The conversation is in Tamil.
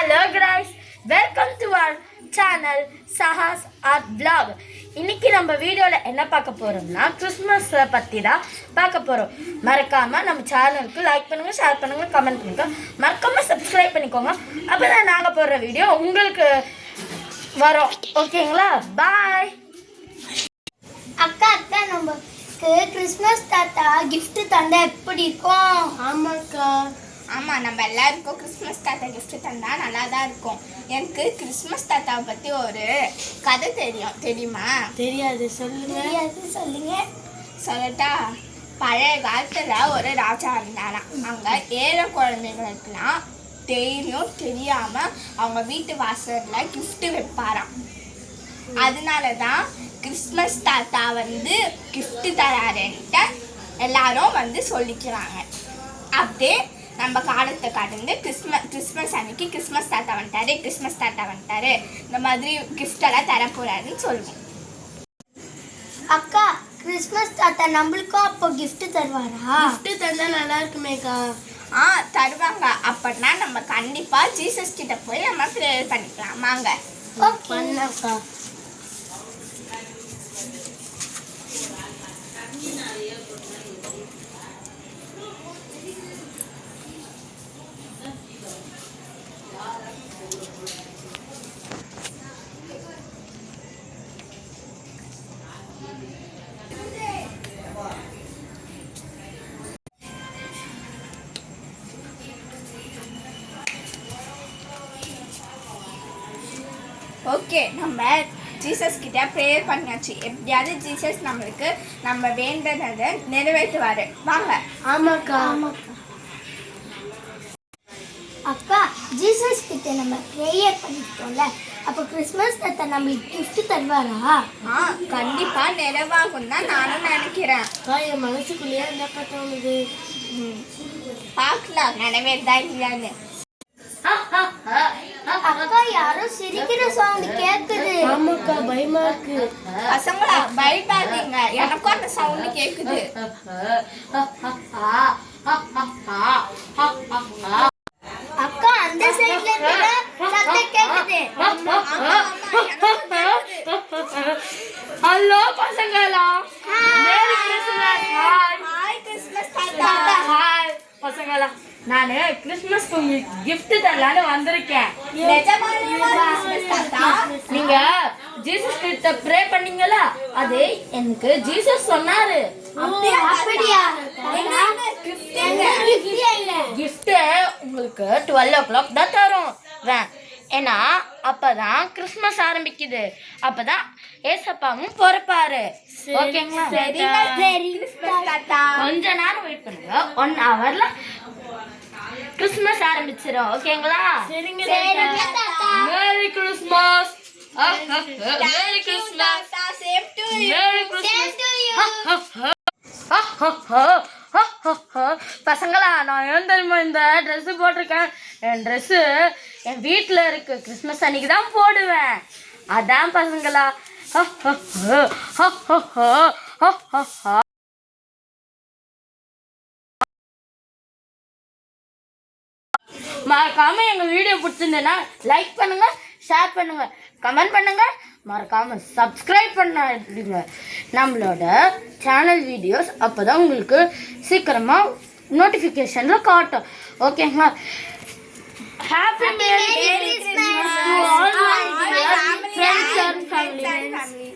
Hello guys, welcome to our channel Sahas Art Vlog. இன்னைக்கு நம்ம வீடியோல என்ன பார்க்க போறோம்னா கிறிஸ்மஸ் பத்தி தான் பார்க்க போறோம். மறக்காம நம்ம சேனலுக்கு லைக் பண்ணுங்க, ஷேர் பண்ணுங்க, கமெண்ட் பண்ணுங்க. மறக்காம சப்ஸ்கிரைப் பண்ணிக்கோங்க. அப்பதான் நாங்க போடுற வீடியோ உங்களுக்கு வரும். ஓகேங்களா? பாய். அக்கா நமக்கு கிறிஸ்மஸ் தாத்தா gift தந்தா எப்படி இருக்கும்? ஆமாக்கா. ஆமாம், நம்ம எல்லாருக்கும் கிறிஸ்மஸ் தாத்தா கிஃப்ட் தந்தால் நல்லா தான் இருக்கும். எனக்கு கிறிஸ்மஸ் தாத்தாவை பற்றி ஒரு கதை தெரியுமா? தெரியாது, சொல்லுங்க. சொல்லட்டா? பழைய காலத்தில் ஒரு ராஜா இருந்தாராம். அங்கே ஏழை குழந்தைங்களுக்குலாம் தெரியாமல் அவங்க வீட்டு வாசலில் கிஃப்ட்டு வைப்பாராம். அதனால தான் கிறிஸ்மஸ் தாத்தா கிஃப்ட்டு தராருன்ட்டு எல்லாரும் சொல்லிக்கிறாங்க. அப்படியே நம்ம காலத்தை கடந்து கிறிஸ்மஸ் அன்னைக்கு கிறிஸ்மஸ் தாத்தா வந்துட்டாரு, இந்த மாதிரி கிஃப்டெல்லாம் தரப்போறாருன்னு சொல்லுவோம். அக்கா, கிறிஸ்மஸ் தாத்தா நம்மளுக்கும் அப்போ gift தருவாரா? gift தந்தா நல்லா இருக்குமேக்கா. தருவாங்க. அப்படின்னா நம்ம கண்டிப்பா ஜீசஸ் கிட்ட போய் நம்ம ப்ரேயர் பண்ணிக்கலாம். வாங்க. பண்ணாக்கா. ஓகே, நம்ம ஜீசஸ் கிட்ட ப்ரேயர் பண்ணியாச்சு. எப்படியாவது ஜீசஸ் நம்மளுக்கு நம்ம வேண்டதை நிறைவேற்றுவாரு. வாங்க. ஆமாக்கா. அக்கா, ஜீசஸ் கிட்ட நம்ம ப்ரேயர் பண்ணிட்டோம்ல, அப்போ கிறிஸ்மஸ் தாத்தா நம்மளுக்கு gift தருவாரா? கண்டிப்பா நிறைவாகும் தான் நானும் நினைக்கிறேன். என் மனசுக்குள்ளேயே என்னப்பா தோணுது. பார்க்கலாம் நிறைவேறதா இல்லையான்னு. அக்கா, யாரோ சிரிக்கிற சவுண்ட் கேக்குது. ஆமாக்கா, பயமா இருக்கு. பசங்களா பயப்படாதீங்க, எனக்கும் அந்த சவுண்ட் கேக்குது. அக்கா, அந்த சைடுல இருந்து சத்தம் கேக்குது. ஹலோ பசங்களா, மேரி கிறிஸ்மஸ். ஹாய் கிறிஸ்மஸ் தாத்தா. ஹாய் பசங்களா, நான் கிறிஸ்மஸ்க்கு உங்களுக்கு gift தரலான்னு வந்திருக்கேன். நிஜமாலுமா கிறிஸ்மஸ் தாத்தா? நீங்க ஜீசஸ் கிட்ட ப்ரே பண்ணீங்களா, அது எனக்கு ஜீசஸ் சொன்னாரு. அப்படியா? gift உங்களுக்கு 12 o'clock தான் தரும். ஏன்னா அப்பதான் கிறிஸ்மஸ் ஆரம்பிக்குது, அப்பதான் ஏசப்பாவும் பிறப்பாரு. ஓகேங்களா? கொஞ்ச நேரம் வெயிட் பண்ணுங்க, 1 hourல கிறிஸ்மஸ் ஆரம்பிச்சிடும். ஓகேங்களா? Merry Christmas. Merry Christmas. Same to you. பசங்களா, நான் ஏன் தெரியுமா இந்த ட்ரெஸ் போட்டிருக்கேன்? என் ட்ரெஸ்ஸு என் வீட்டில் இருக்கு. கிறிஸ்மஸ் அன்னைக்கு தான் போடுவேன். அதான் பசங்களா. மறக்காம எங்க வீடியோ பிடிச்சிருந்தேன்னா லைக் பண்ணுங்க, ஷேர் பண்ணுங்க, கமெண்ட் பண்ணுங்க. மறக்காம சப்ஸ்கிரைப் பண்ணிடுங்க நம்மளோட சேனல் வீடியோஸ். அப்போதான் உங்களுக்கு சீக்கிரமா நோட்டிஃபிகேஷன்ல காட்டும். ஓகேங்களா? Happy merry Christmas to all my friends and family.